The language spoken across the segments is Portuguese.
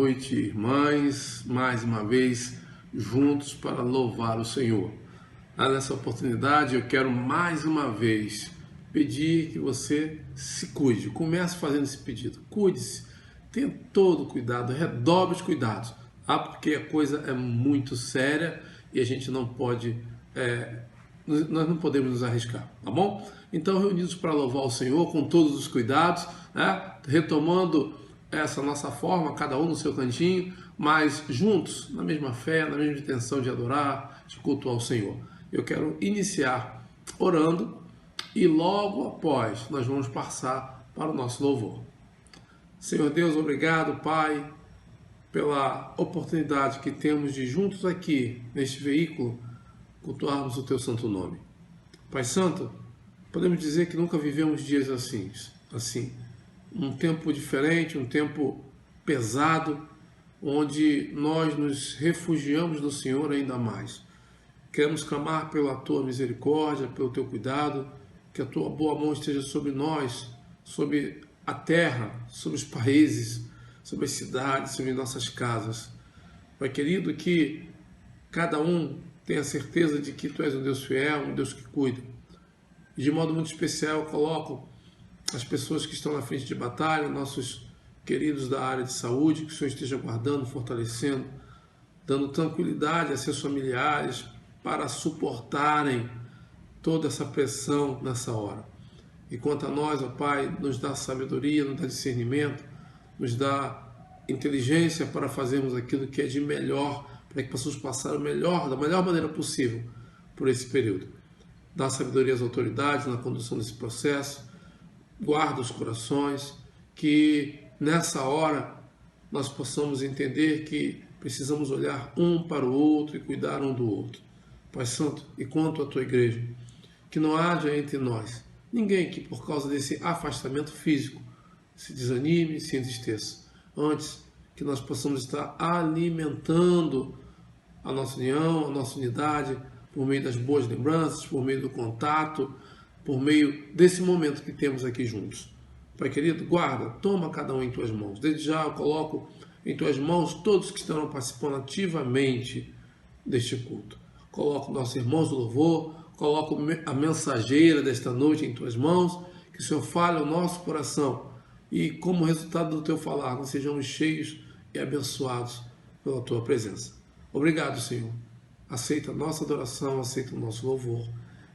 noite, irmãs, mais uma vez juntos para louvar o Senhor. Nessa oportunidade eu quero mais uma vez pedir que você se cuide. Comece fazendo esse pedido. Cuide-se, tenha todo o cuidado, redobre os cuidados, porque a coisa é muito séria e a gente não pode, nós não podemos nos arriscar, tá bom? Então, reunidos para louvar o Senhor com todos os cuidados, retomando essa nossa forma, cada um no seu cantinho, mas juntos, na mesma fé, na mesma intenção de adorar, de cultuar o Senhor. Eu quero iniciar orando e logo após nós vamos passar para o nosso louvor. Senhor Deus, obrigado, Pai, pela oportunidade que temos de juntos aqui, neste veículo, cultuarmos o Teu santo nome. Pai Santo, podemos dizer que nunca vivemos dias assim. Um tempo diferente, um tempo pesado, onde nós nos refugiamos no Senhor ainda mais. Queremos clamar pela Tua misericórdia, pelo Teu cuidado, que a Tua boa mão esteja sobre nós, sobre a terra, sobre os países, sobre as cidades, sobre nossas casas. Pai querido, que cada um tenha certeza de que Tu és um Deus fiel, um Deus que cuida. E de modo muito especial eu coloco as pessoas que estão na frente de batalha, nossos queridos da área de saúde, que o Senhor esteja guardando, fortalecendo, dando tranquilidade a seus familiares para suportarem toda essa pressão nessa hora. E quanto a nós, ó Pai, nos dá sabedoria, nos dá discernimento, nos dá inteligência para fazermos aquilo que é de melhor, para que possamos passar da melhor maneira possível por esse período. Dá sabedoria às autoridades na condução desse processo, guarda os corações, que nessa hora nós possamos entender que precisamos olhar um para o outro e cuidar um do outro. Pai Santo, e quanto à Tua igreja, que não haja entre nós ninguém que por causa desse afastamento físico se desanime, se entristeça. Antes, que nós possamos estar alimentando a nossa união, a nossa unidade, por meio das boas lembranças, por meio do contato, por meio desse momento que temos aqui juntos. Pai querido, guarda, toma cada um em Tuas mãos. Desde já eu coloco em Tuas mãos todos que estarão participando ativamente deste culto. Coloco nossos irmãos do louvor, coloco a mensageira desta noite em Tuas mãos, que o Senhor fale ao nosso coração e, como resultado do Teu falar, nós sejamos cheios e abençoados pela Tua presença. Obrigado, Senhor. Aceita a nossa adoração, aceita o nosso louvor.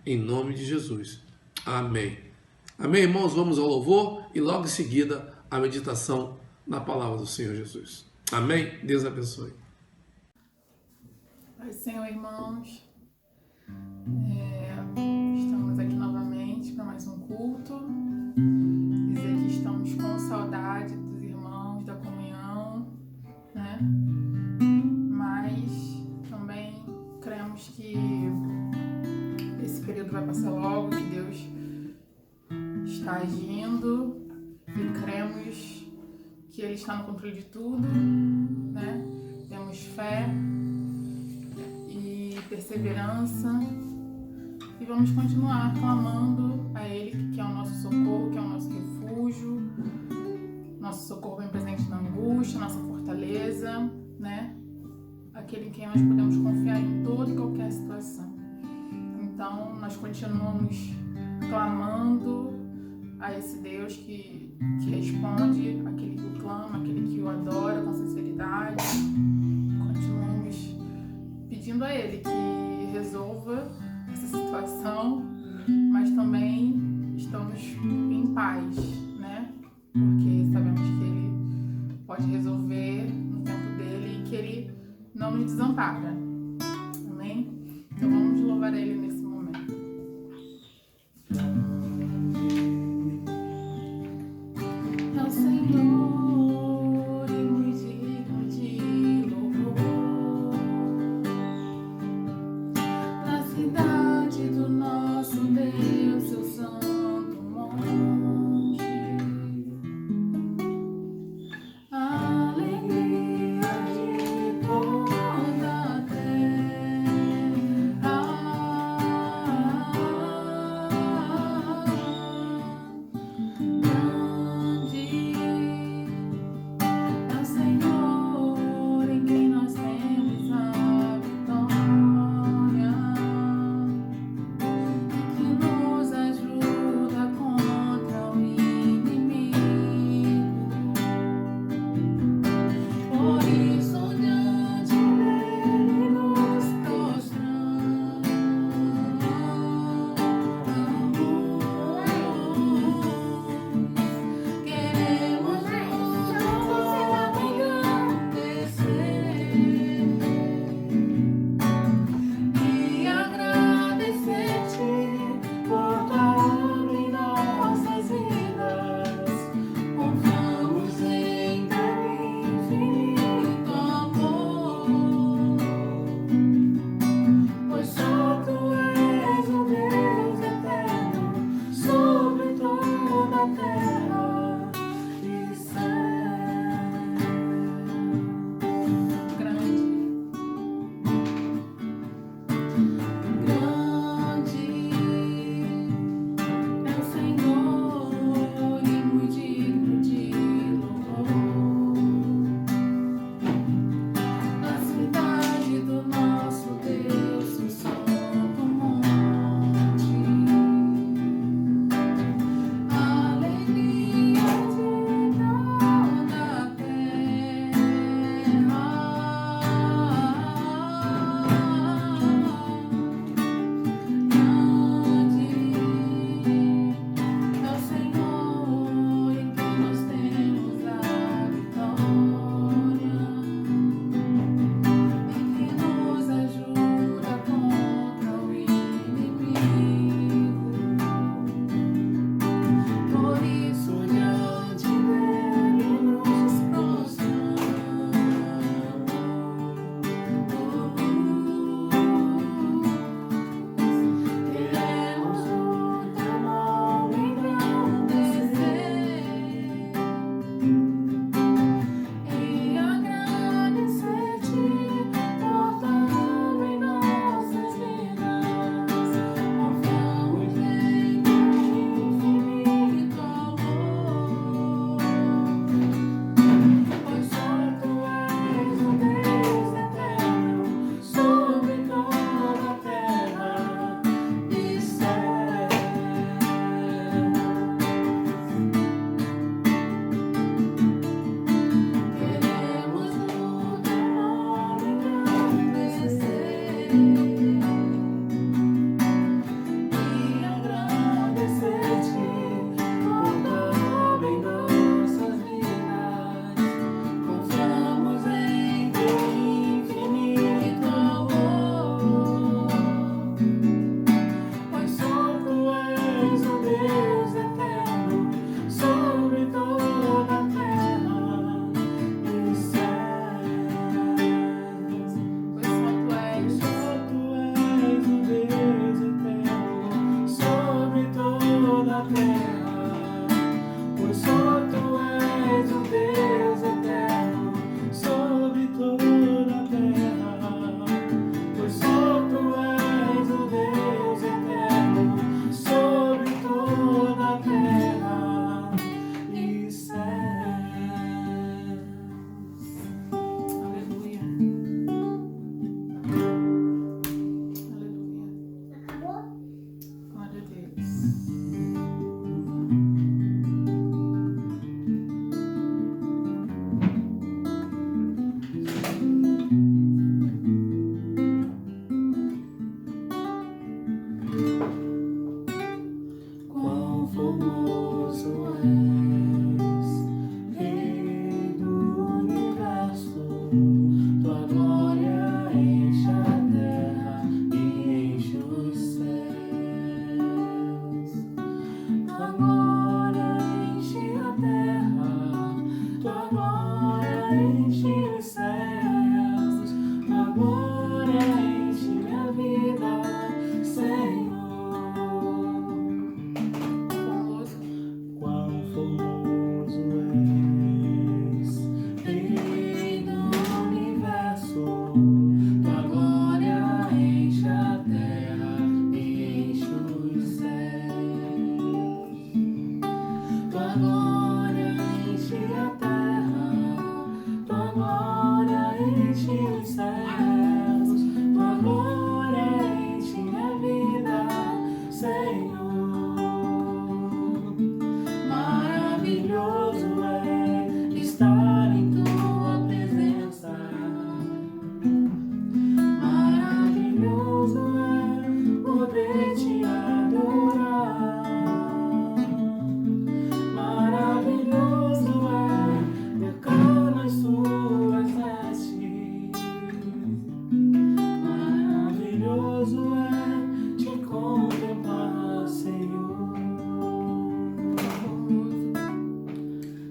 Em nome de Jesus. Amém. Amém, irmãos? Vamos ao louvor e logo em seguida a meditação na palavra do Senhor Jesus. Amém? Deus abençoe. Pai Senhor, irmãos, estamos aqui novamente para mais um culto. Dizer que estamos com saudade dos irmãos, da comunhão, né? Mas também cremos que esse período vai passar logo, que Deus está agindo e cremos que Ele está no controle de tudo, né? Temos fé e perseverança e vamos continuar clamando a Ele, que é o nosso socorro, que é o nosso refúgio, nosso socorro bem presente na angústia, nossa fortaleza, né? Aquele em quem nós podemos confiar em toda e qualquer situação. Então, nós continuamos clamando a esse Deus que responde, aquele que o clama, aquele que o adora com sinceridade. Continuamos pedindo a Ele que resolva essa situação, mas também estamos em paz, né? Porque sabemos que Ele pode resolver no tempo dele e que Ele não nos desampara. Amém? Então vamos louvar a Ele nesse momento. É o Senhor e muito digno de louvor, na cidade do nosso Deus, seu santo monte. Alegria de toda a terra. Quão formoso és, Rei do universo. Tua glória enche a terra e enche os céus. Tua glória enche a terra, tua glória enche os céus. Tua glória enche minha vida, Senhor. Quão formoso és, Rei do universo. Tua glória enche a terra e enche os céus. Tua glória enche a terra, tua glória enche os céus. Tua glória enche minha vida, Senhor. Maravilhoso é estar em tua presença. Maravilhoso é poder te adorar. Maravilhoso é tocar nas suas vestes. Maravilhoso é te contemplar, Senhor.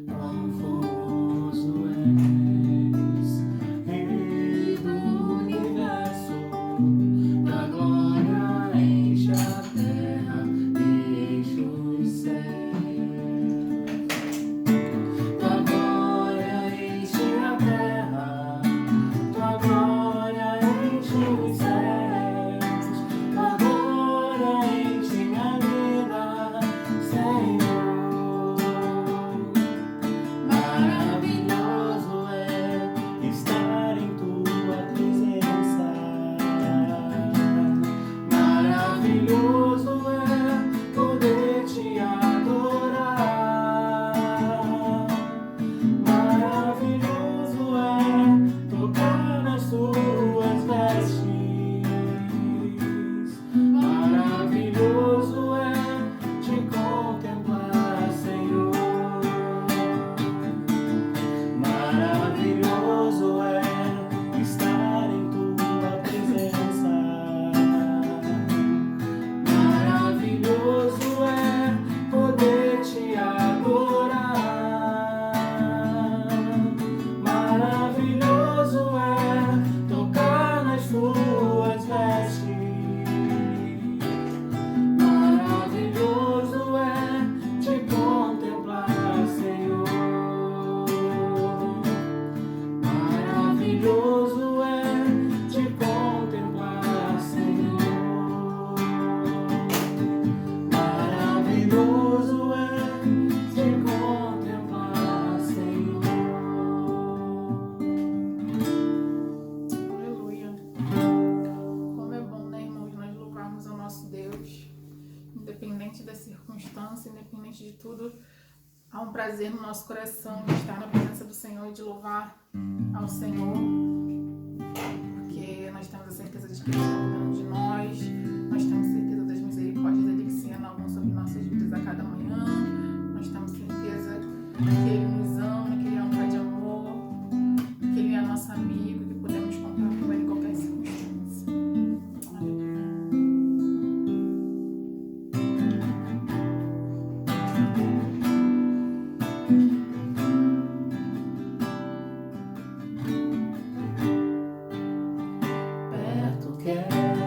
Quão formoso és, Rei do universo. Tua glória enche a terra e enche os céus. Tua glória enche a terra, tua glória enche os céus. Tua glória enche minha vida, Senhor. Maravilhoso é estar em tua presença. Maravilhoso é poder te adorar. Maravilhoso é tocar nas suas vestes. Maravilhoso é te contemplar, Senhor. Maravilhoso é estar em tua presença. Maravilhoso é poder te adorar. Maravilhoso é tocar nas suas vestes. Maravilhoso é te contemplar, Senhor. Maravilhoso é te contemplar, Senhor. Maravilhoso é te contemplar, Senhor. Aleluia. Como é bom, né, irmãos, nós louvarmos ao nosso Deus. Independente da circunstância, independente de tudo, há um prazer no nosso coração de estar na presença do Senhor e de louvar ao Senhor. Porque nós temos a certeza de que Ele está cuidando de nós. Nós temos certeza das misericórdias dele que se renovam sobre nossas vidas a cada manhã. Nós temos certeza que Ele nos ama, que Ele é um Pai de amor, que Ele é nosso amigo, que podemos contar com Ele em qualquer circunstância. Aleluia. Perto quero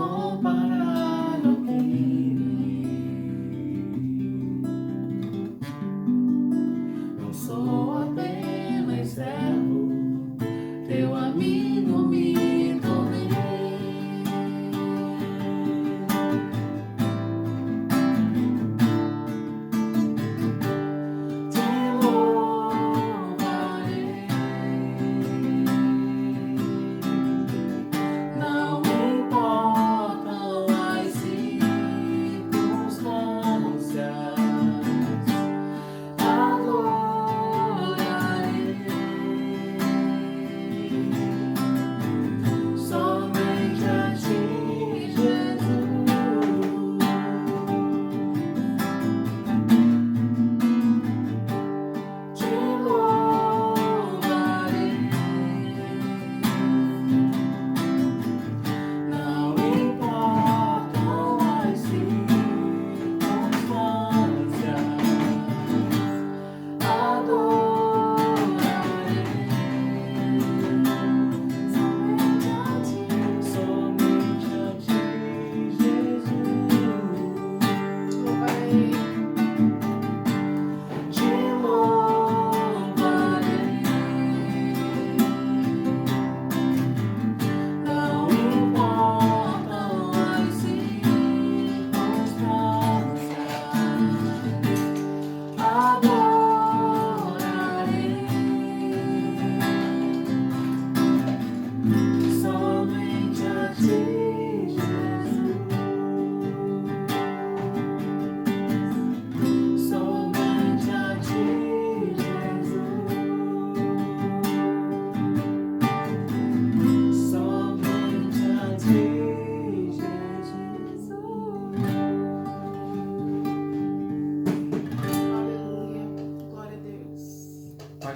comparar no que não sou apenas servo, teu amigo me tornei.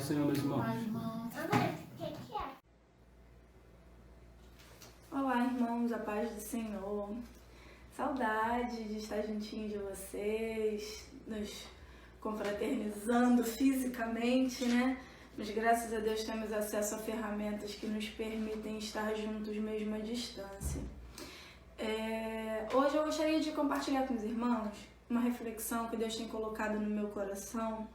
Senhor, meus irmãos. Olá, irmãos, a paz do Senhor. Saudade de estar juntinho de vocês, nos confraternizando fisicamente, né? Mas graças a Deus temos acesso a ferramentas que nos permitem estar juntos mesmo à distância. Hoje eu gostaria de compartilhar com os irmãos uma reflexão que Deus tem colocado no meu coração,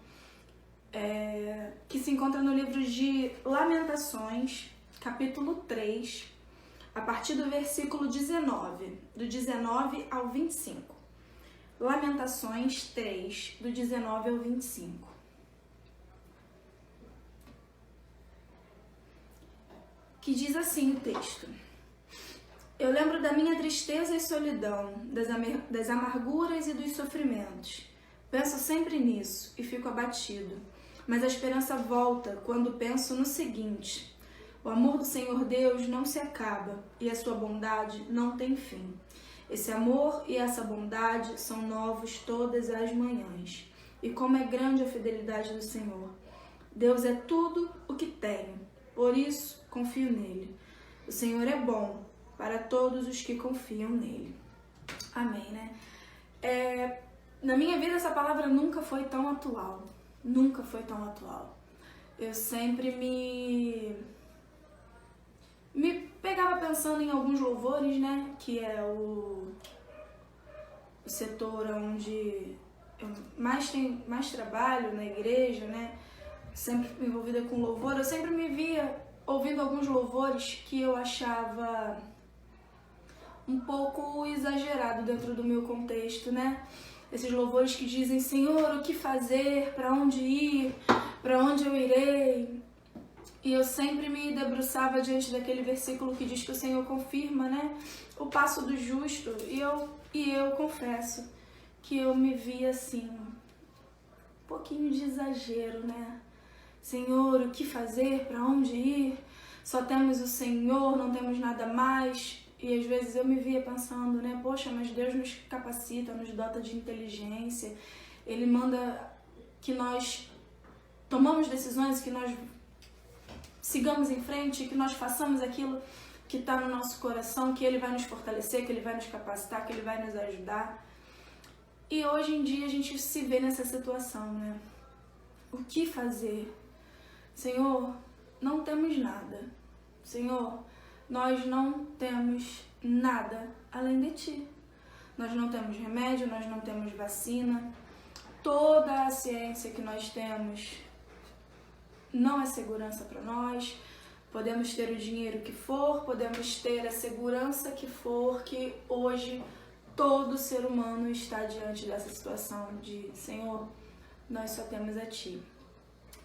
que se encontra no livro de Lamentações, capítulo 3, a partir do versículo 19, do 19 ao 25. Lamentações 3, do 19 ao 25. Que diz assim o texto: Eu lembro da minha tristeza e solidão, das amarguras e dos sofrimentos. Penso sempre nisso e fico abatido. Mas a esperança volta quando penso no seguinte: o amor do Senhor Deus não se acaba e a sua bondade não tem fim. Esse amor e essa bondade são novos todas as manhãs. E como é grande a fidelidade do Senhor. Deus é tudo o que tenho, por isso confio nele. O Senhor é bom para todos os que confiam nele. Amém, né? Na minha vida essa palavra nunca foi tão atual. Nunca foi tão atual. Eu sempre me pegava pensando em alguns louvores, né? Que é o setor onde eu mais trabalho na igreja, né? Sempre envolvida com louvor. Eu sempre me via ouvindo alguns louvores que eu achava um pouco exagerado dentro do meu contexto, né? Esses louvores que dizem: Senhor, o que fazer? Para onde ir? Para onde eu irei? E eu sempre me debruçava diante daquele versículo que diz que o Senhor confirma, né, o passo do justo. E eu confesso que eu me via assim, um pouquinho de exagero, né? Senhor, o que fazer? Para onde ir? Só temos o Senhor, não temos nada mais. E às vezes eu me via pensando, né? Poxa, mas Deus nos capacita, nos dota de inteligência. Ele manda que nós tomamos decisões, que nós sigamos em frente, que nós façamos aquilo que está no nosso coração, que Ele vai nos fortalecer, que Ele vai nos capacitar, que Ele vai nos ajudar. E hoje em dia a gente se vê nessa situação, né? O que fazer? Senhor, não temos nada. Senhor, nós não temos nada além de Ti. Nós não temos remédio, nós não temos vacina. Toda a ciência que nós temos não é segurança para nós. Podemos ter o dinheiro que for, podemos ter a segurança que for, que hoje todo ser humano está diante dessa situação de Senhor, nós só temos a Ti.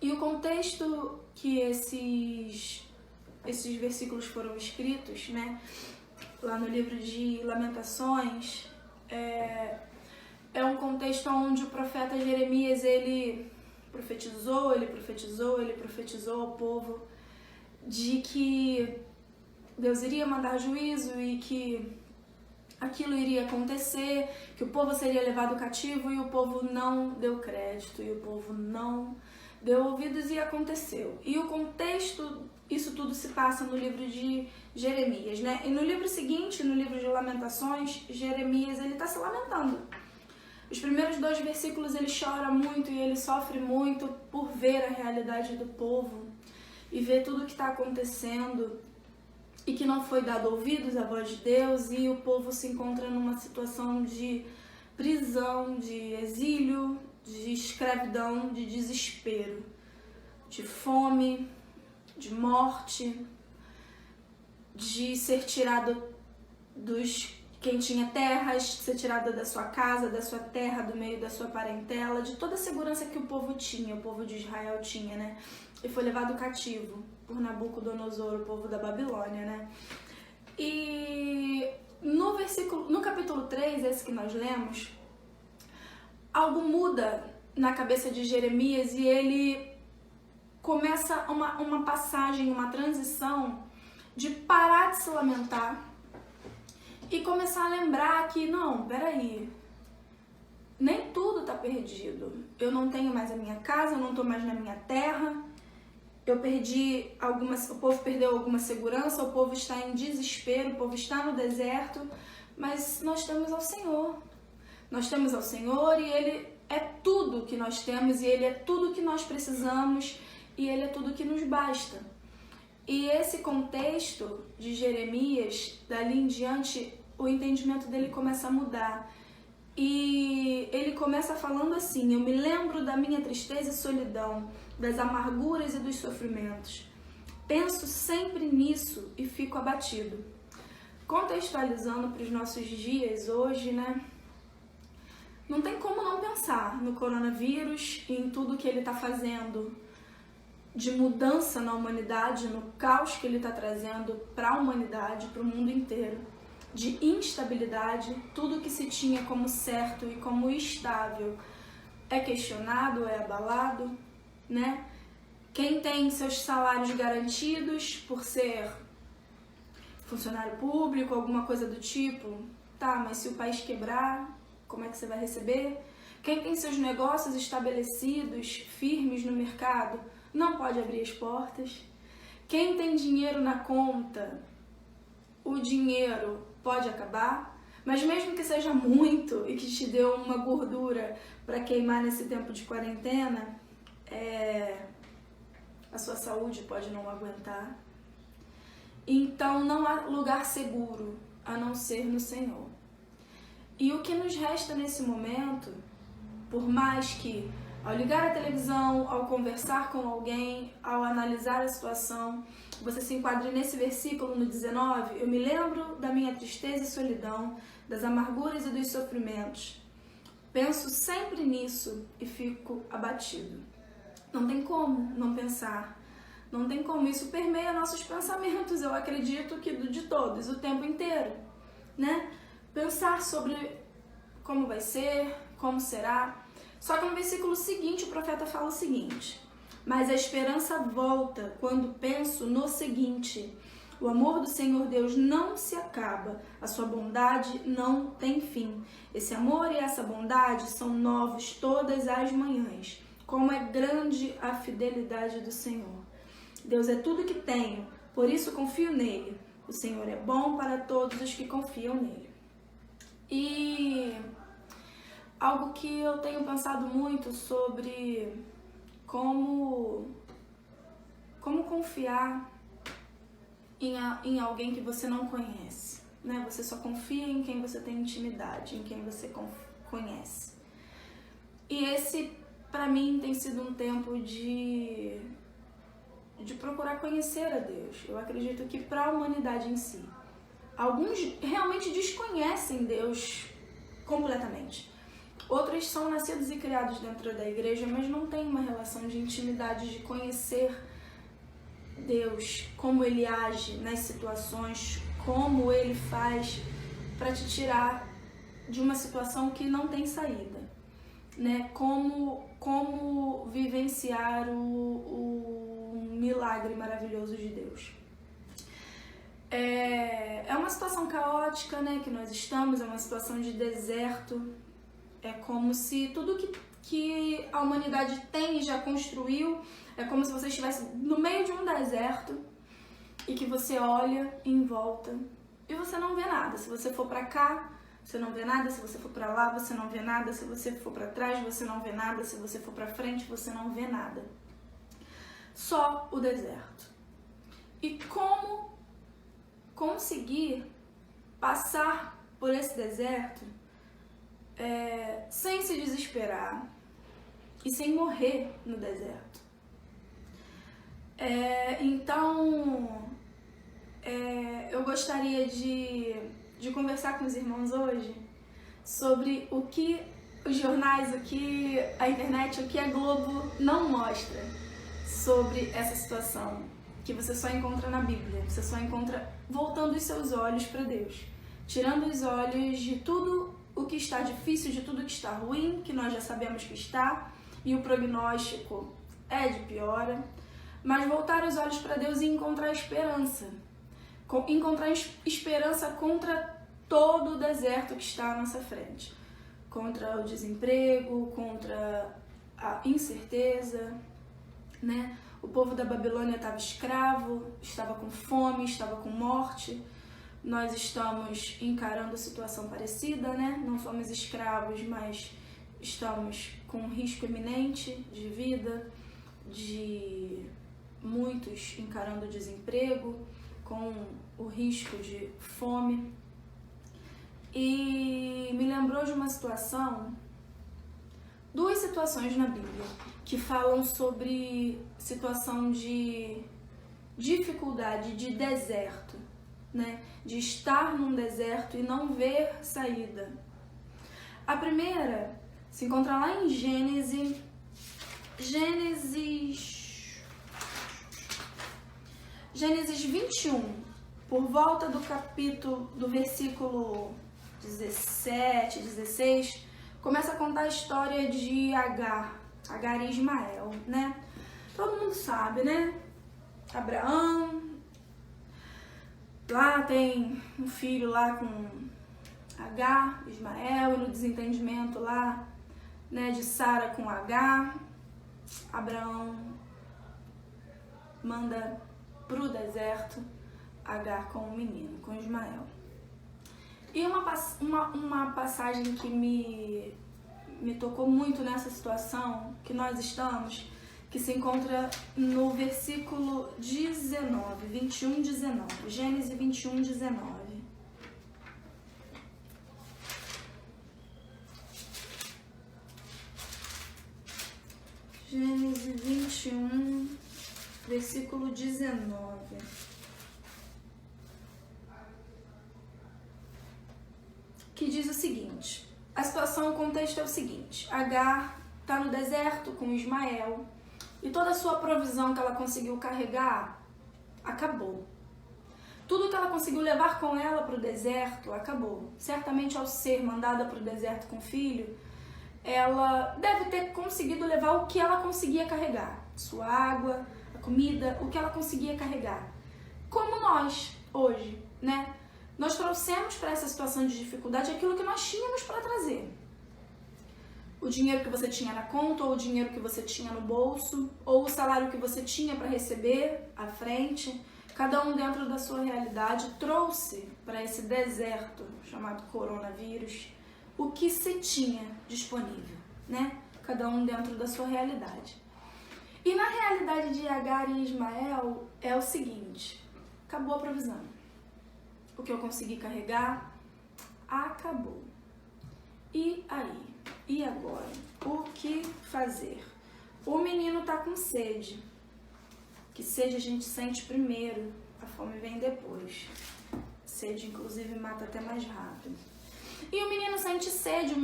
E o contexto que esses versículos foram escritos, né, lá no livro de Lamentações, é um contexto onde o profeta Jeremias, ele profetizou ao povo de que Deus iria mandar juízo e que aquilo iria acontecer, que o povo seria levado cativo, e o povo não deu crédito, e o povo não deu ouvidos, e aconteceu. E o contexto, isso tudo se passa no livro de Jeremias, né? E no livro seguinte, no livro de Lamentações, Jeremias, ele está se lamentando. Os primeiros 2 versículos ele chora muito e ele sofre muito por ver a realidade do povo e ver tudo o que está acontecendo e que não foi dado ouvidos à voz de Deus, e o povo se encontra numa situação de prisão, de exílio, de escravidão, de desespero, de fome, de morte, de ser tirado quem tinha terras, de ser tirado da sua casa, da sua terra, do meio da sua parentela, de toda a segurança que o povo tinha, o povo de Israel tinha, né? E foi levado cativo por Nabucodonosor, o povo da Babilônia, né? E no capítulo 3, esse que nós lemos, algo muda na cabeça de Jeremias e ele começa uma passagem, uma transição de parar de se lamentar e começar a lembrar que, não, peraí, nem tudo está perdido. Eu não tenho mais a minha casa, eu não estou mais na minha terra, o povo perdeu alguma segurança, o povo está em desespero, o povo está no deserto, mas nós temos ao Senhor. Nós temos ao Senhor e Ele é tudo que nós temos, e Ele é tudo que nós precisamos, e Ele é tudo que nos basta. E esse contexto de Jeremias, dali em diante, o entendimento dele começa a mudar. E ele começa falando assim: eu me lembro da minha tristeza e solidão, das amarguras e dos sofrimentos. Penso sempre nisso e fico abatido. Contextualizando para os nossos dias hoje, né? Não tem como não pensar no coronavírus e em tudo que ele está fazendo de mudança na humanidade, no caos que ele está trazendo para a humanidade, para o mundo inteiro, de instabilidade. Tudo que se tinha como certo e como estável é questionado, é abalado, né? Quem tem seus salários garantidos por ser funcionário público, alguma coisa do tipo, tá, mas se o país quebrar, como é que você vai receber? Quem tem seus negócios estabelecidos, firmes no mercado, não pode abrir as portas. Quem tem dinheiro na conta, o dinheiro pode acabar, mas mesmo que seja muito e que te deu uma gordura para queimar nesse tempo de quarentena, a sua saúde pode não aguentar. Então não há lugar seguro a não ser no Senhor. E o que nos resta nesse momento, por mais que ao ligar a televisão, ao conversar com alguém, ao analisar a situação, você se enquadre nesse versículo no 19, eu me lembro da minha tristeza e solidão, das amarguras e dos sofrimentos. Penso sempre nisso e fico abatido. Não tem como não pensar. Não tem como. Isso permeia nossos pensamentos, eu acredito que de todos, o tempo inteiro, né? Pensar sobre como vai ser, como será. Só que no versículo seguinte o profeta fala o seguinte: mas a esperança volta quando penso no seguinte: o amor do Senhor Deus não se acaba, a sua bondade não tem fim. Esse amor e essa bondade são novos todas as manhãs. Como é grande a fidelidade do Senhor. Deus é tudo que tenho, por isso confio nele. O Senhor é bom para todos os que confiam nele. E algo que eu tenho pensado muito sobre como confiar em alguém que você não conhece, né? Você só confia em quem você tem intimidade, em quem você conhece. E esse, para mim, tem sido um tempo de procurar conhecer a Deus. Eu acredito que para a humanidade em si, alguns realmente desconhecem Deus completamente. Outros são nascidos e criados dentro da igreja, mas não têm uma relação de intimidade, de conhecer Deus, como Ele age nas situações, como Ele faz para te tirar de uma situação que não tem saída, né? Como vivenciar o milagre maravilhoso de Deus. É uma situação caótica, né, que nós estamos, é uma situação de deserto. É como se tudo que a humanidade tem e já construiu, é como se você estivesse no meio de um deserto e que você olha em volta e você não vê nada. Se você for para cá, você não vê nada. Se você for para lá, você não vê nada. Se você for para trás, você não vê nada. Se você for para frente, você não vê nada. Só o deserto. E como conseguir passar por esse deserto sem se desesperar e sem morrer no deserto? Então, eu gostaria de conversar com os irmãos hoje sobre o que os jornais, o que a internet, o que a Globo não mostra sobre essa situação, que você só encontra na Bíblia. Você só encontra voltando os seus olhos para Deus, tirando os olhos de tudo o que está difícil, de tudo que está ruim, que nós já sabemos que está, e o prognóstico é de piora, mas voltar os olhos para Deus e encontrar esperança. Encontrar esperança contra todo o deserto que está à nossa frente. Contra o desemprego, contra a incerteza, né? O povo da Babilônia estava escravo, estava com fome, estava com morte. Nós estamos encarando situação parecida, né? Não somos escravos, mas estamos com um risco iminente de vida, de muitos encarando o desemprego, com o risco de fome. E me lembrou de uma situação, duas situações na Bíblia, que falam sobre situação de dificuldade, de deserto, né? De estar num deserto e não ver saída. A primeira se encontra lá em Gênesis 21, por volta do versículo 17, 16, começa a contar a história de Agar e Ismael, né? Todo mundo sabe, né? Abraão, lá tem um filho lá com Agar, Ismael, e no desentendimento lá, né, de Sara com Agar, Abraão manda pro deserto Agar com o menino, com Ismael. E uma passagem que me tocou muito nessa situação que nós estamos, que se encontra no versículo 19, 21, 19, Gênesis 21, 19. Gênesis 21, versículo 19. Que diz o seguinte: a situação, o contexto é o seguinte: Agar está no deserto com Ismael e toda a sua provisão que ela conseguiu carregar acabou. Tudo que ela conseguiu levar com ela para o deserto acabou. Certamente, ao ser mandada para o deserto com o filho, ela deve ter conseguido levar o que ela conseguia carregar. Sua água, a comida, o que ela conseguia carregar. Como nós, hoje, né? Nós trouxemos para essa situação de dificuldade aquilo que nós tínhamos para trazer. O dinheiro que você tinha na conta, ou o dinheiro que você tinha no bolso, ou o salário que você tinha para receber à frente. Cada um dentro da sua realidade trouxe para esse deserto chamado coronavírus o que se tinha disponível, né? Cada um dentro da sua realidade. E na realidade de Agar e Ismael é o seguinte: acabou a provisão. O que eu consegui carregar, acabou. E aí? E agora? O que fazer? O menino tá com sede. Que sede a gente sente primeiro, a fome vem depois. Sede, inclusive, mata até mais rápido. E o menino sente sede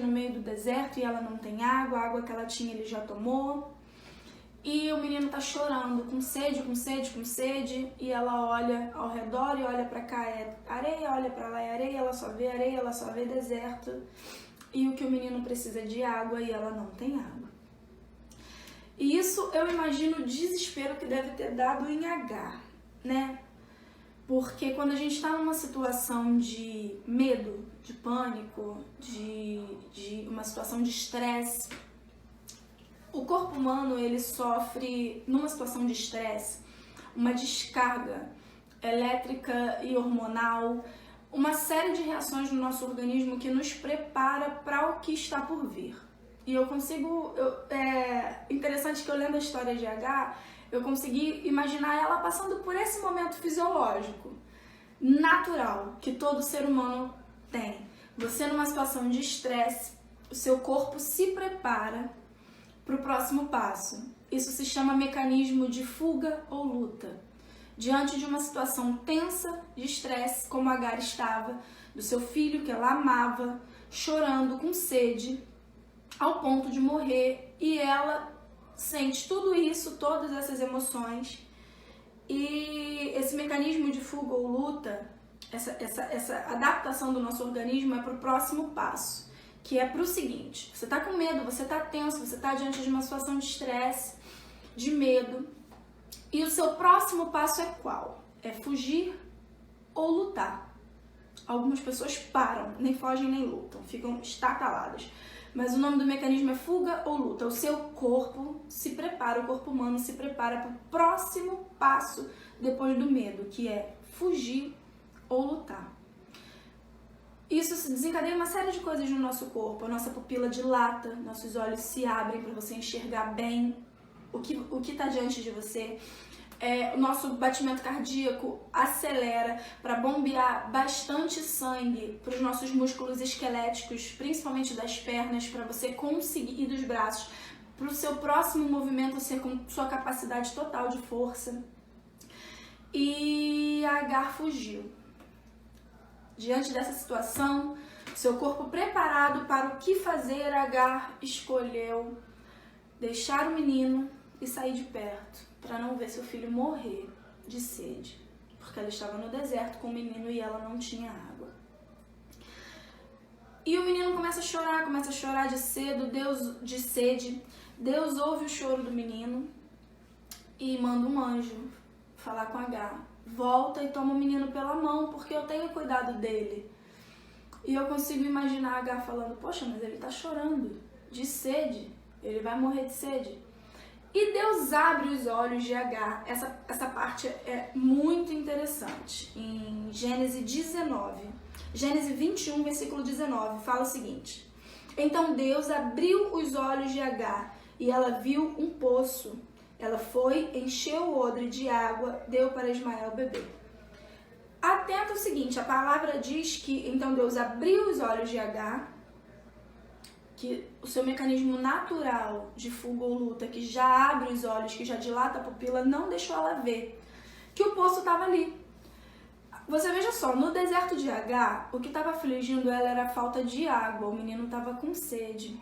no meio do deserto e ela não tem água, a água que ela tinha ele já tomou. E o menino tá chorando, com sede, e ela olha ao redor e olha pra cá é areia, olha pra lá é areia, ela só vê deserto. E o que o menino precisa é de água e ela não tem água. E isso eu imagino o desespero que deve ter dado em Agar, né? Porque quando a gente está numa situação de medo, de pânico, de uma situação de estresse, o corpo humano ele sofre, numa situação de estresse, uma descarga elétrica e hormonal, uma série de reações no nosso organismo que nos prepara para o que está por vir. E é interessante que eu lendo a história de Agar, eu consegui imaginar ela passando por esse momento fisiológico, natural, que todo ser humano tem. Você numa situação de estresse, o seu corpo se prepara para o próximo passo. Isso se chama mecanismo de fuga ou luta. Diante de uma situação tensa de estresse, como Agar estava, do seu filho que ela amava, chorando com sede, ao ponto de morrer, e ela sente tudo isso, todas essas emoções, e esse mecanismo de fuga ou luta, essa adaptação do nosso organismo é para o próximo passo, que é para o seguinte: você está com medo, você está tenso, você está diante de uma situação de estresse, de medo, e o seu próximo passo é qual? É fugir ou lutar. Algumas pessoas param, nem fogem nem lutam, ficam estataladas. Mas o nome do mecanismo é fuga ou luta. O seu corpo se prepara, o corpo humano se prepara para o próximo passo depois do medo, que é fugir ou lutar. Isso se desencadeia uma série de coisas no nosso corpo. A nossa pupila dilata, nossos olhos se abrem para você enxergar bem o que está diante de você. O nosso batimento cardíaco acelera para bombear bastante sangue para os nossos músculos esqueléticos, principalmente das pernas, para você conseguir, e dos braços, para o seu próximo movimento ser com sua capacidade total de força. E a Agar fugiu. Diante dessa situação, seu corpo preparado para o que fazer, Agar escolheu deixar o menino e sair de perto, para não ver seu filho morrer de sede, porque ela estava no deserto com o menino e ela não tinha água. E o menino começa a chorar de sede. Deus ouve o choro do menino e manda um anjo falar com Agar: volta e toma o menino pela mão, porque eu tenho cuidado dele. E eu consigo imaginar Agar falando: poxa, mas ele está chorando de sede, ele vai morrer de sede. E Deus abre os olhos de Agar. Essa parte é muito interessante. Em Gênesis 21, versículo 19, fala o seguinte: então Deus abriu os olhos de Agar e ela viu um poço. Ela foi, encheu o odre de água, deu para Ismael beber. Atenta ao seguinte, a palavra diz que então Deus abriu os olhos de Agar, que o seu mecanismo natural de fuga ou luta, que já abre os olhos, que já dilata a pupila, não deixou ela ver que o poço estava ali. Você veja só, no deserto de Agar, o que estava afligindo ela era a falta de água, o menino estava com sede.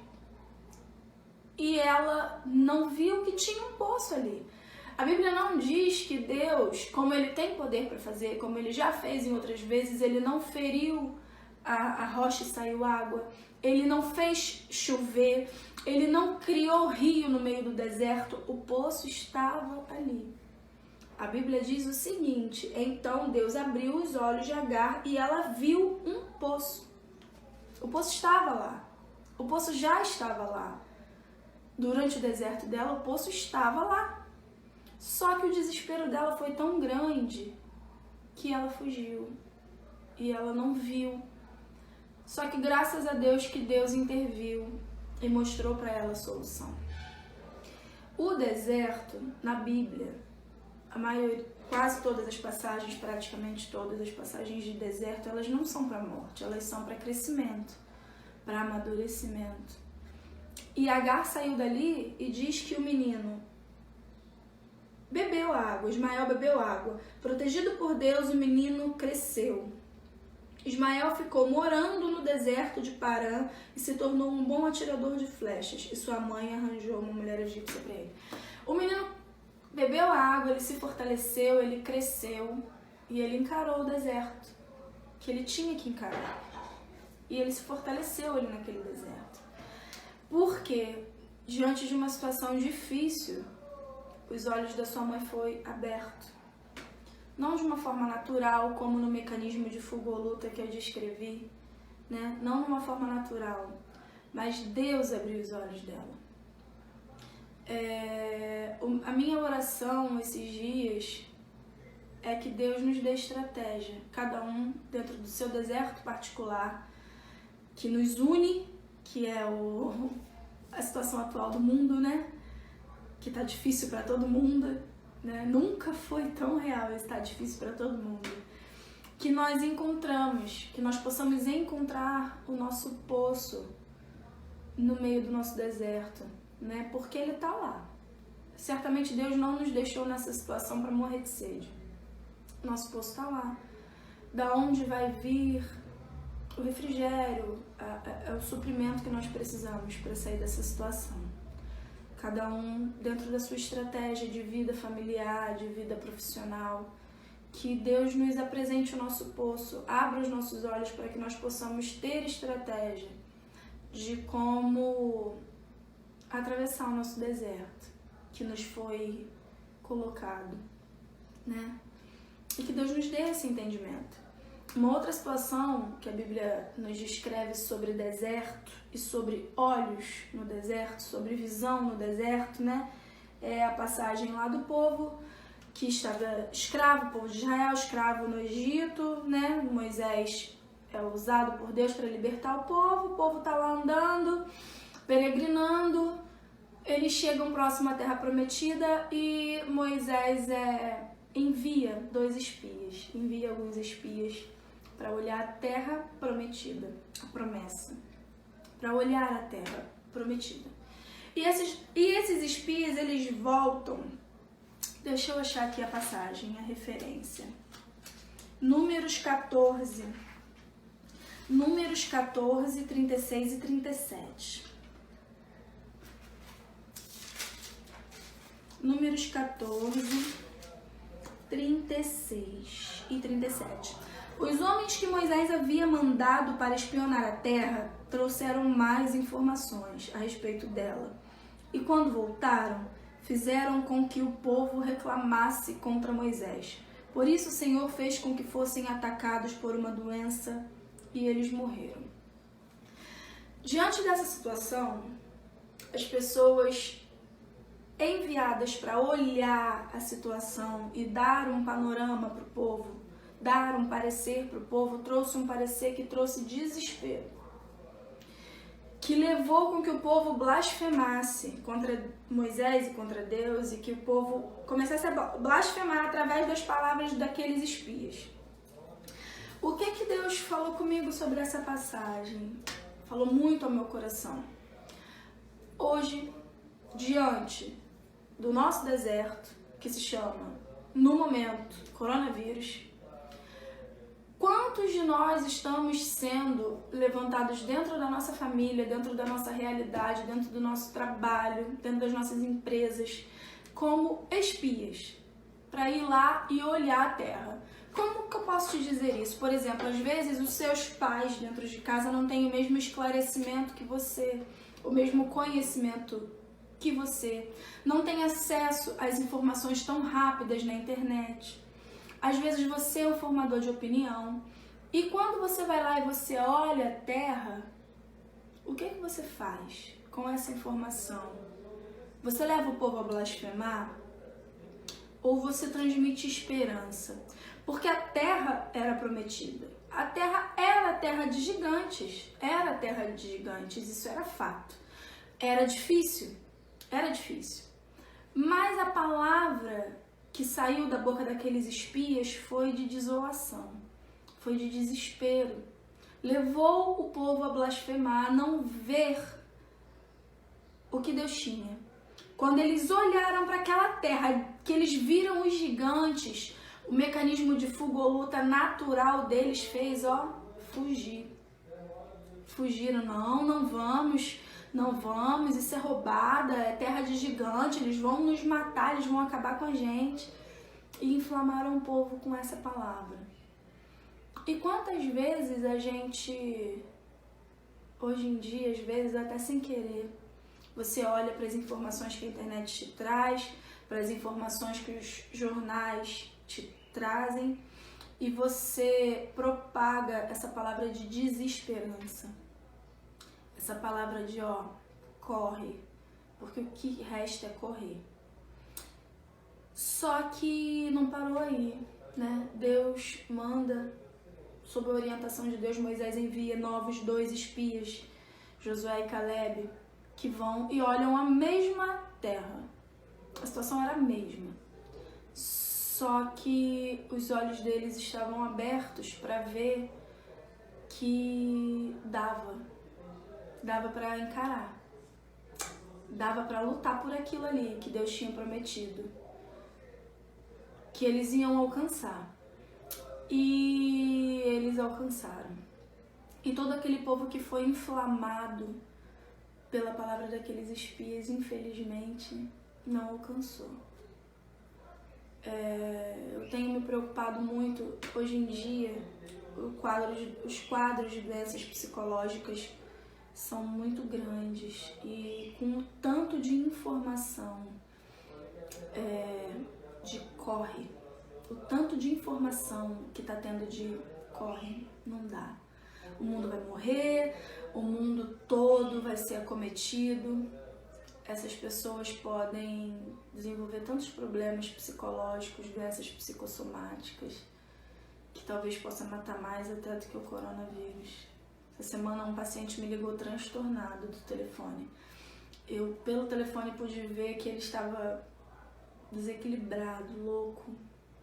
E ela não viu que tinha um poço ali. A Bíblia não diz que Deus, como ele tem poder para fazer, como ele já fez em outras vezes, ele não feriu a rocha e saiu água. Ele não fez chover, ele não criou rio no meio do deserto, o poço estava ali. A Bíblia diz o seguinte: então Deus abriu os olhos de Agar e ela viu um poço. O poço estava lá, o poço já estava lá. Durante o deserto dela, o poço estava lá. Só que o desespero dela foi tão grande que ela fugiu e ela não viu. Só que graças a Deus que Deus interviu e mostrou para ela a solução. O deserto, na Bíblia, quase todas as passagens, praticamente todas as passagens de deserto, elas não são para morte, elas são para crescimento, para amadurecimento. E Agar saiu dali e diz que o menino bebeu água, Ismael bebeu água. Protegido por Deus, o menino cresceu. Ismael ficou morando no deserto de Parã e se tornou um bom atirador de flechas. E sua mãe arranjou uma mulher egípcia para ele. O menino bebeu a água, ele se fortaleceu, ele cresceu e ele encarou o deserto que ele tinha que encarar. E ele se fortaleceu ali naquele deserto. Porque, diante de uma situação difícil, os olhos da sua mãe foi abertos. Não de uma forma natural, como no mecanismo de fuga ou luta que eu descrevi, né? Não de uma forma natural, mas Deus abriu os olhos dela. A minha oração esses dias é que Deus nos dê estratégia, cada um dentro do seu deserto particular, que nos une, que é a situação atual do mundo, né? Que tá difícil para todo mundo, né? Nunca foi tão real estar difícil para todo mundo. Que nós encontramos, que nós possamos encontrar o nosso poço no meio do nosso deserto, né? Porque ele tá lá. Certamente Deus não nos deixou nessa situação para morrer de sede. Nosso poço tá lá. Da onde vai vir o refrigério, o suprimento que nós precisamos para sair dessa situação. Cada um dentro da sua estratégia de vida familiar, de vida profissional. Que Deus nos apresente o nosso poço, abra os nossos olhos para que nós possamos ter estratégia de como atravessar o nosso deserto que nos foi colocado, né? E que Deus nos dê esse entendimento. Uma outra situação que a Bíblia nos descreve sobre deserto e sobre olhos no deserto, sobre visão no deserto, né? É a passagem lá do povo que estava escravo, o povo de Israel, escravo no Egito, né? Moisés é usado por Deus para libertar o povo está lá andando, peregrinando, eles chegam próximo à Terra Prometida e Moisés envia alguns espias para olhar a Terra Prometida, a promessa, para olhar a Terra Prometida. E esses espias, eles voltam. Deixa eu achar aqui a passagem, a referência. Números 14, 36 e 37. Números 14, 36 e 37. Os homens que Moisés havia mandado para espionar a terra trouxeram mais informações a respeito dela. E quando voltaram, fizeram com que o povo reclamasse contra Moisés. Por isso o Senhor fez com que fossem atacados por uma doença e eles morreram. Diante dessa situação, as pessoas enviadas para olhar a situação e dar um panorama para o povo, dar um parecer para o povo, trouxe um parecer que trouxe desespero, que levou com que o povo blasfemasse contra Moisés e contra Deus e que o povo começasse a blasfemar através das palavras daqueles espias. O que Deus falou comigo sobre essa passagem? Falou muito ao meu coração. Hoje, diante do nosso deserto, que se chama, no momento, coronavírus, quantos de nós estamos sendo levantados dentro da nossa família, dentro da nossa realidade, dentro do nosso trabalho, dentro das nossas empresas, como espias, para ir lá e olhar a terra? Como que eu posso te dizer isso? Por exemplo, às vezes os seus pais dentro de casa não têm o mesmo esclarecimento que você, o mesmo conhecimento que você, não tem acesso às informações tão rápidas na internet. Às vezes você é um formador de opinião e quando você vai lá e você olha a terra, o que você faz com essa informação? Você leva o povo a blasfemar ou você transmite esperança? Porque a terra era prometida. A terra era a terra de gigantes. Era a terra de gigantes, isso era fato. Era difícil. Mas a palavra que saiu da boca daqueles espias foi de desolação, foi de desespero. Levou o povo a blasfemar, a não ver o que Deus tinha. Quando eles olharam para aquela terra, que eles viram os gigantes, o mecanismo de fuga ou luta natural deles fez, fugir. Fugiram, não vamos, isso é roubada, é terra de gigante, eles vão nos matar, eles vão acabar com a gente. E inflamaram o povo com essa palavra. E quantas vezes a gente, hoje em dia, às vezes até sem querer, você olha para as informações que a internet te traz, para as informações que os jornais te trazem, e você propaga essa palavra de desesperança. Essa palavra de, corre, porque o que resta é correr. Só que não parou aí, né? Deus manda, sob a orientação de Deus, Moisés envia novos 2 espias, Josué e Caleb, que vão e olham a mesma terra. A situação era a mesma. Só que os olhos deles estavam abertos para ver que dava para encarar. Dava para lutar por aquilo ali que Deus tinha prometido, que eles iam alcançar. E eles alcançaram. E todo aquele povo que foi inflamado pela palavra daqueles espias, infelizmente, não alcançou. Eu tenho me preocupado muito, hoje em dia, os quadros de doenças psicológicas são muito grandes, e com o tanto de informação, o tanto de informação que está tendo de corre, não dá. O mundo vai morrer, o mundo todo vai ser acometido. Essas pessoas podem desenvolver tantos problemas psicológicos, doenças psicossomáticas, que talvez possa matar mais até do que o coronavírus. Essa semana um paciente me ligou transtornado do telefone. Eu, pelo telefone, pude ver que ele estava desequilibrado, louco,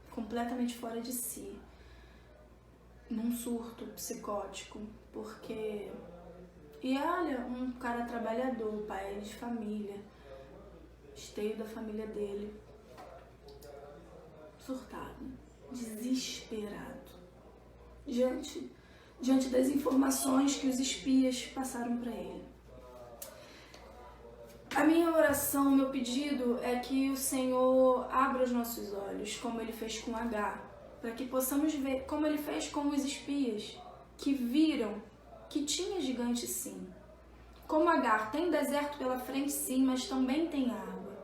completamente fora de si, num surto psicótico, porque... E olha, um cara trabalhador, pai de família, esteio da família dele, surtado, desesperado, diante das informações que os espias passaram para ele. A minha oração, meu pedido é que o Senhor abra os nossos olhos, como Ele fez com Agar, para que possamos ver como Ele fez com os espias, que viram que tinha gigante sim. Como Agar, tem deserto pela frente sim, mas também tem água.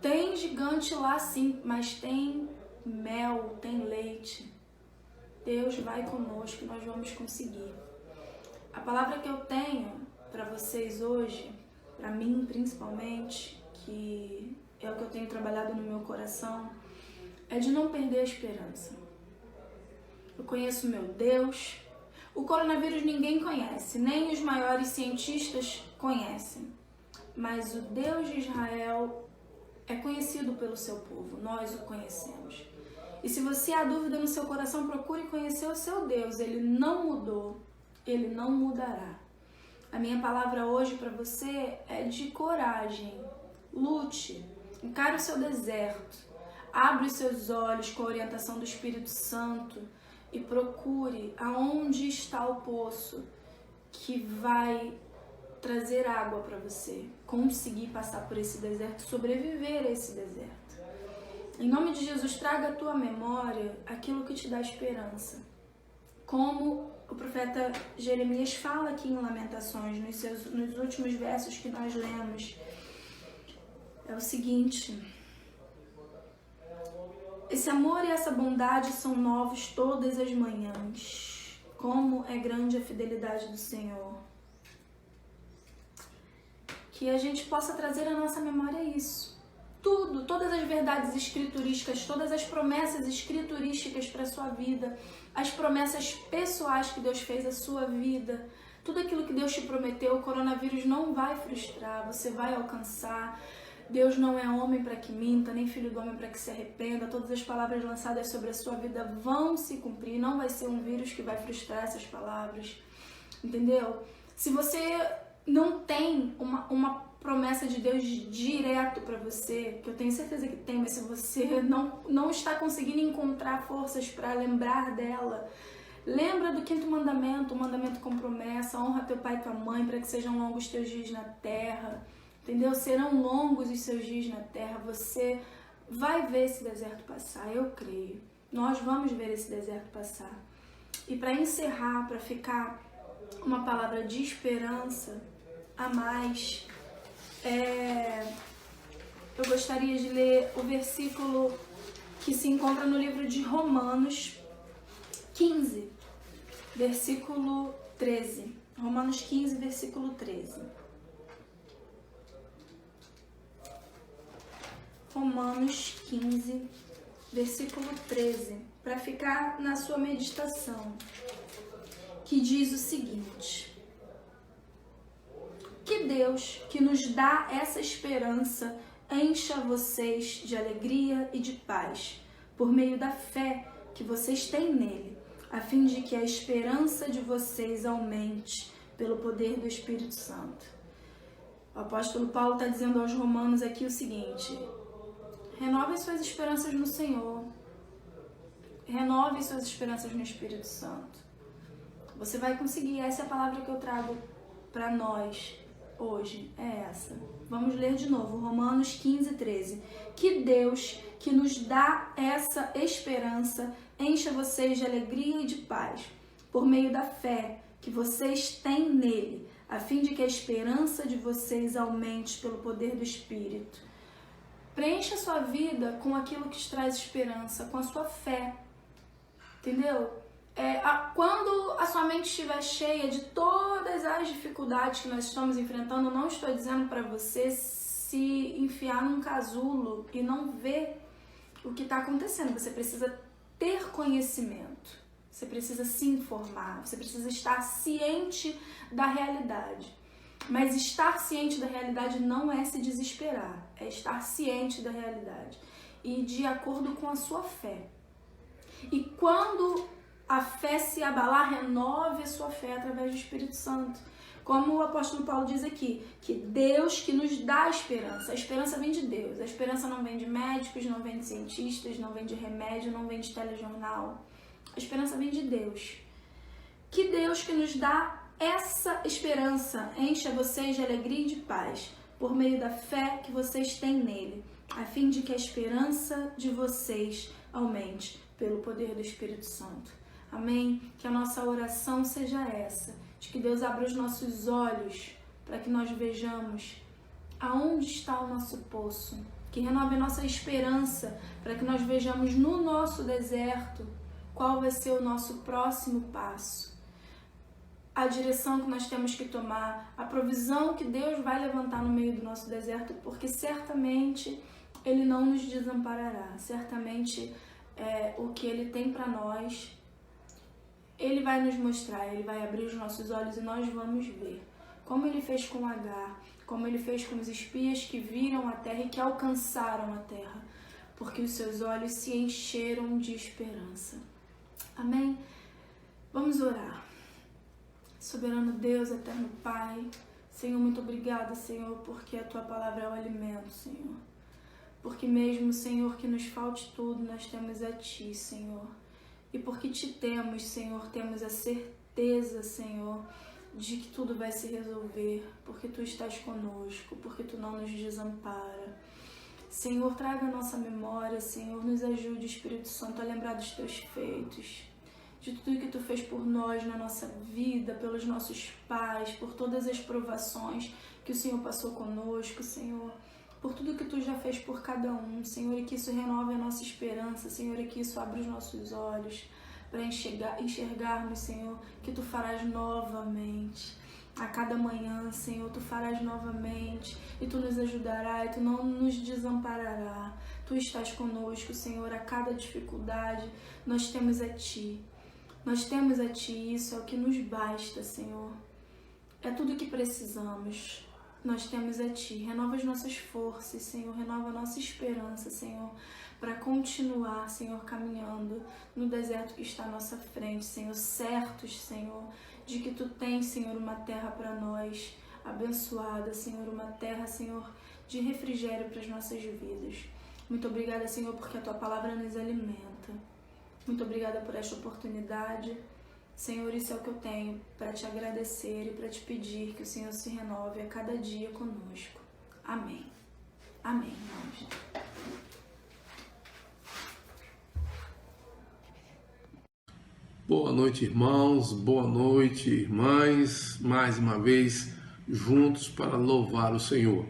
Tem gigante lá sim, mas tem mel, tem leite. Deus vai conosco e nós vamos conseguir. A palavra que eu tenho para vocês hoje, para mim principalmente, que é o que eu tenho trabalhado no meu coração, é de não perder a esperança. Eu conheço meu Deus. O coronavírus ninguém conhece, nem os maiores cientistas conhecem. Mas o Deus de Israel é conhecido pelo seu povo, nós o conhecemos. E se você há dúvida no seu coração, procure conhecer o seu Deus. Ele não mudou, ele não mudará. A minha palavra hoje para você é de coragem. Lute, encare o seu deserto, abre os seus olhos com a orientação do Espírito Santo e procure aonde está o poço que vai trazer água para você, conseguir passar por esse deserto, sobreviver a esse deserto. Em nome de Jesus, traga à tua memória aquilo que te dá esperança. Como o profeta Jeremias fala aqui em Lamentações, nos últimos versos que nós lemos, é o seguinte: esse amor e essa bondade são novos todas as manhãs. Como é grande a fidelidade do Senhor. Que a gente possa trazer à nossa memória isso. Tudo, todas as verdades escriturísticas, todas as promessas escriturísticas para a sua vida, as promessas pessoais que Deus fez à sua vida, tudo aquilo que Deus te prometeu, o coronavírus não vai frustrar, você vai alcançar. Deus não é homem para que minta, nem filho do homem para que se arrependa. Todas as palavras lançadas sobre a sua vida vão se cumprir. Não vai ser um vírus que vai frustrar essas palavras. Entendeu? Se você não tem uma promessa de Deus direto para você, que eu tenho certeza que tem, mas se você não está conseguindo encontrar forças para lembrar dela, lembra do 5º mandamento, o mandamento com promessa: honra teu pai e tua mãe para que sejam longos os teus dias na terra. Entendeu? Serão longos os seus dias na terra. Você vai ver esse deserto passar, eu creio. Nós vamos ver esse deserto passar. E para encerrar, para ficar uma palavra de esperança a mais, eu gostaria de ler o versículo que se encontra no livro de Romanos 15, versículo 13. Romanos 15, versículo 13. Romanos 15, versículo 13, para ficar na sua meditação, que diz o seguinte: que Deus, que nos dá essa esperança, encha vocês de alegria e de paz, por meio da fé que vocês têm nele, a fim de que a esperança de vocês aumente pelo poder do Espírito Santo. O apóstolo Paulo está dizendo aos romanos aqui o seguinte: renove suas esperanças no Senhor. Renove suas esperanças no Espírito Santo. Você vai conseguir. Essa é a palavra que eu trago para nós hoje. É essa. Vamos ler de novo. Romanos 15, 13. Que Deus, que nos dá essa esperança, encha vocês de alegria e de paz, por meio da fé que vocês têm nele, a fim de que a esperança de vocês aumente pelo poder do Espírito. Preencha a sua vida com aquilo que te traz esperança, com a sua fé, entendeu? Quando a sua mente estiver cheia de todas as dificuldades que nós estamos enfrentando, eu não estou dizendo para você se enfiar num casulo e não ver o que está acontecendo. Você precisa ter conhecimento, você precisa se informar, você precisa estar ciente da realidade. Mas estar ciente da realidade não é se desesperar, é estar ciente da realidade e de acordo com a sua fé. E quando a fé se abalar, renove a sua fé através do Espírito Santo. Como o apóstolo Paulo diz aqui, que Deus que nos dá a esperança vem de Deus. A esperança não vem de médicos, não vem de cientistas, não vem de remédio, não vem de telejornal. A esperança vem de Deus. Que Deus que nos dá essa esperança encha vocês de alegria e de paz, por meio da fé que vocês têm nele, a fim de que a esperança de vocês aumente pelo poder do Espírito Santo. Amém? Que a nossa oração seja essa, de que Deus abra os nossos olhos para que nós vejamos aonde está o nosso poço, que renove a nossa esperança para que nós vejamos no nosso deserto qual vai ser o nosso próximo passo, a direção que nós temos que tomar, a provisão que Deus vai levantar no meio do nosso deserto, porque certamente Ele não nos desamparará, certamente o que Ele tem para nós, Ele vai nos mostrar, Ele vai abrir os nossos olhos e nós vamos ver, como Ele fez com Agar, como Ele fez com os espias que viram a terra e que alcançaram a terra, porque os seus olhos se encheram de esperança. Amém? Vamos orar. Soberano Deus, eterno Pai, Senhor, muito obrigada, Senhor, porque a Tua palavra é o alimento, Senhor. Porque mesmo, Senhor, que nos falte tudo, nós temos a Ti, Senhor. E porque Te temos, Senhor, temos a certeza, Senhor, de que tudo vai se resolver, porque Tu estás conosco, porque Tu não nos desampara. Senhor, traga a nossa memória, Senhor, nos ajude, Espírito Santo, a lembrar dos Teus feitos, de tudo que Tu fez por nós na nossa vida, pelos nossos pais, por todas as provações que o Senhor passou conosco, Senhor, por tudo que Tu já fez por cada um, Senhor, e que isso renove a nossa esperança, Senhor, e que isso abra os nossos olhos para enxergarmos, Senhor, que Tu farás novamente. A cada manhã, Senhor, Tu farás novamente, e Tu nos ajudarás, e Tu não nos desamparará. Tu estás conosco, Senhor, a cada dificuldade, nós temos a Ti. Nós temos a Ti, isso é o que nos basta, Senhor. É tudo o que precisamos. nós temos a Ti. Renova as nossas forças, Senhor, renova a nossa esperança, Senhor, para continuar, Senhor, caminhando no deserto que está à nossa frente, Senhor, certos, Senhor, de que Tu tens, Senhor, uma terra para nós, abençoada, Senhor, uma terra, Senhor, de refrigério para as nossas vidas. Muito obrigada, Senhor, porque a Tua palavra nos alimenta. Muito obrigada por esta oportunidade. Senhor, isso é o que eu tenho para Te agradecer e para Te pedir que o Senhor se renove a cada dia conosco. Amém. Amém, irmãos. Boa noite, irmãos. Boa noite, irmãs. Mais uma vez, juntos para louvar o Senhor.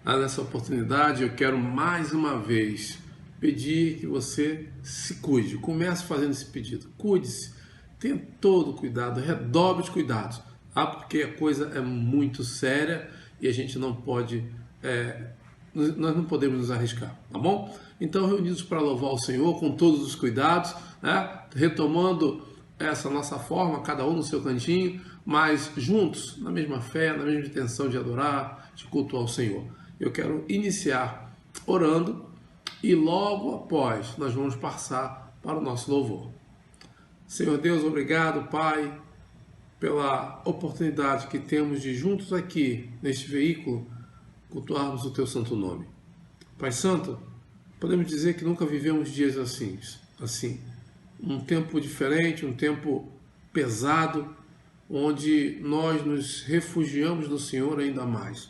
Nessa oportunidade, eu quero mais uma vez pedir que você se cuide. Comece fazendo esse pedido. Cuide-se. Tenha todo o cuidado. Redobre os cuidados. Porque a coisa é muito séria e a gente não pode... nós não podemos nos arriscar, tá bom? Então, reunidos para louvar o Senhor com todos os cuidados, né? Retomando essa nossa forma, cada um no seu cantinho, mas juntos, na mesma fé, na mesma intenção de adorar, de cultuar o Senhor. Eu quero iniciar orando e logo após nós vamos passar para o nosso louvor. Senhor Deus, obrigado, Pai, pela oportunidade que temos de juntos aqui, neste veículo, cultuarmos o Teu santo nome. Pai Santo, podemos dizer que nunca vivemos dias assim. Um tempo diferente, um tempo pesado, onde nós nos refugiamos no Senhor ainda mais.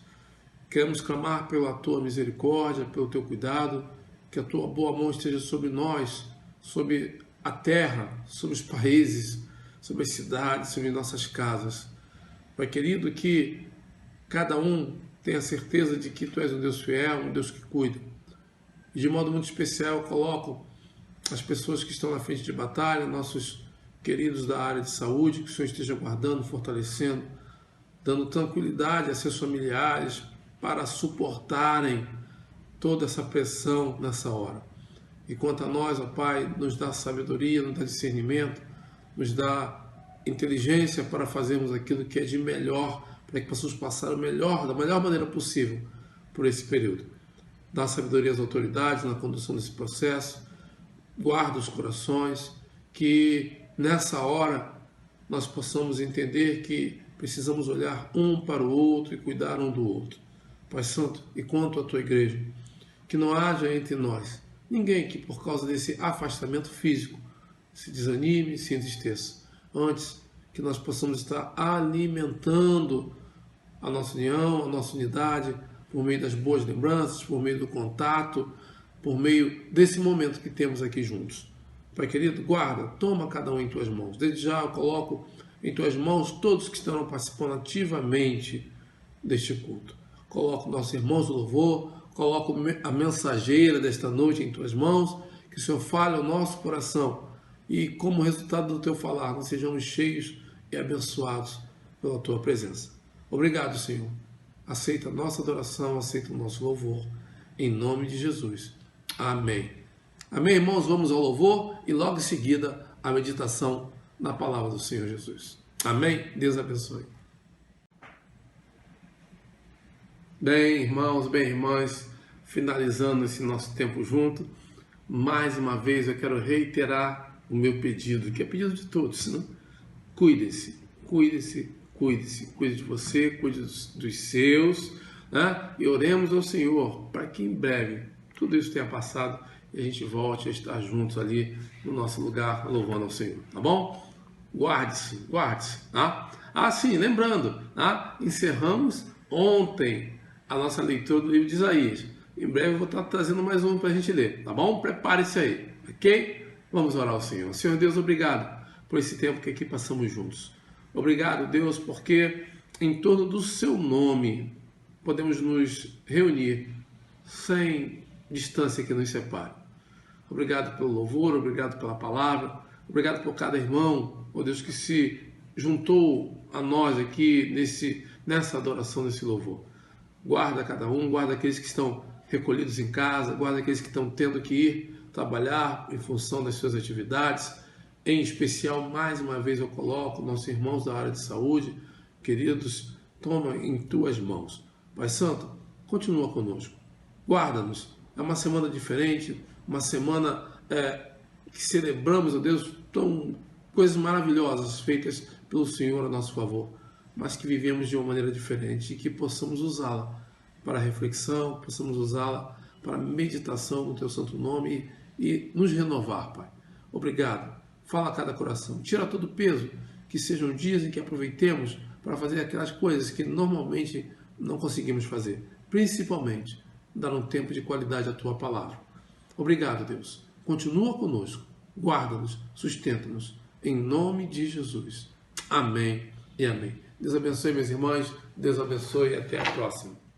Queremos clamar pela Tua misericórdia, pelo Teu cuidado, que a Tua boa mão esteja sobre nós, sobre a terra, sobre os países, sobre as cidades, sobre nossas casas. Pai querido, que cada um tenha certeza de que Tu és um Deus fiel, um Deus que cuida. E de modo muito especial eu coloco as pessoas que estão na frente de batalha, nossos queridos da área de saúde, que o Senhor esteja guardando, fortalecendo, dando tranquilidade a seus familiares para suportarem toda essa pressão nessa hora. E quanto a nós, ó Pai, nos dá sabedoria, nos dá discernimento, nos dá inteligência para fazermos aquilo que é de melhor, para que possamos passar da melhor maneira possível por esse período. Dá sabedoria às autoridades na condução desse processo, guarda os corações, que nessa hora nós possamos entender que precisamos olhar um para o outro e cuidar um do outro. Pai Santo, e quanto à Tua igreja, que não haja entre nós ninguém que por causa desse afastamento físico se desanime, se entristeça. Antes, que nós possamos estar alimentando a nossa união, a nossa unidade, por meio das boas lembranças, por meio do contato, por meio desse momento que temos aqui juntos. Pai querido, guarda, toma cada um em Tuas mãos. Desde já eu coloco em Tuas mãos todos que estarão participando ativamente deste culto. Coloco nossos irmãos do louvor, coloco a mensageira desta noite em Tuas mãos, que o Senhor fale ao nosso coração e, como resultado do Teu falar, nós sejamos cheios e abençoados pela Tua presença. Obrigado, Senhor. Aceita a nossa adoração, aceita o nosso louvor. Em nome de Jesus. Amém. Amém, irmãos? Vamos ao louvor e logo em seguida a meditação na palavra do Senhor Jesus. Amém? Deus abençoe. Bem, irmãos, bem, irmãs, finalizando esse nosso tempo junto, mais uma vez eu quero reiterar o meu pedido, que é pedido de todos, né? Cuide-se, cuide-se, cuide-se, cuide de você, cuide dos seus, né? E oremos ao Senhor para que em breve tudo isso tenha passado e a gente volte a estar juntos ali no nosso lugar, louvando ao Senhor, tá bom? Guarde-se, tá? Sim, lembrando, tá? Encerramos ontem a nossa leitura do livro de Isaías. Em breve eu vou estar trazendo mais um para a gente ler, tá bom? Prepare-se aí, ok? Vamos orar ao Senhor. Senhor Deus, obrigado por esse tempo que aqui passamos juntos. Obrigado, Deus, porque em torno do Seu nome podemos nos reunir sem distância que nos separe. Obrigado pelo louvor, obrigado pela palavra, obrigado por cada irmão, ó Deus, que se juntou a nós aqui nessa adoração, nesse louvor. Guarda cada um, guarda aqueles que estão recolhidos em casa, guarda aqueles que estão tendo que ir trabalhar em função das suas atividades. Em especial, mais uma vez eu coloco nossos irmãos da área de saúde, queridos, toma em Tuas mãos. Pai Santo, continua conosco. Guarda-nos. É uma semana diferente, uma semana que celebramos, ó Deus, coisas maravilhosas feitas pelo Senhor a nosso favor, mas que vivemos de uma maneira diferente e que possamos usá-la para reflexão, possamos usá-la para meditação no Teu santo nome e nos renovar, Pai. Obrigado. Fala a cada coração. Tira todo o peso, que sejam dias em que aproveitemos para fazer aquelas coisas que normalmente não conseguimos fazer, principalmente dar um tempo de qualidade à Tua palavra. Obrigado, Deus. Continua conosco, guarda-nos, sustenta-nos, em nome de Jesus. Amém e amém. Deus abençoe, meus irmãos. Deus abençoe e até a próxima.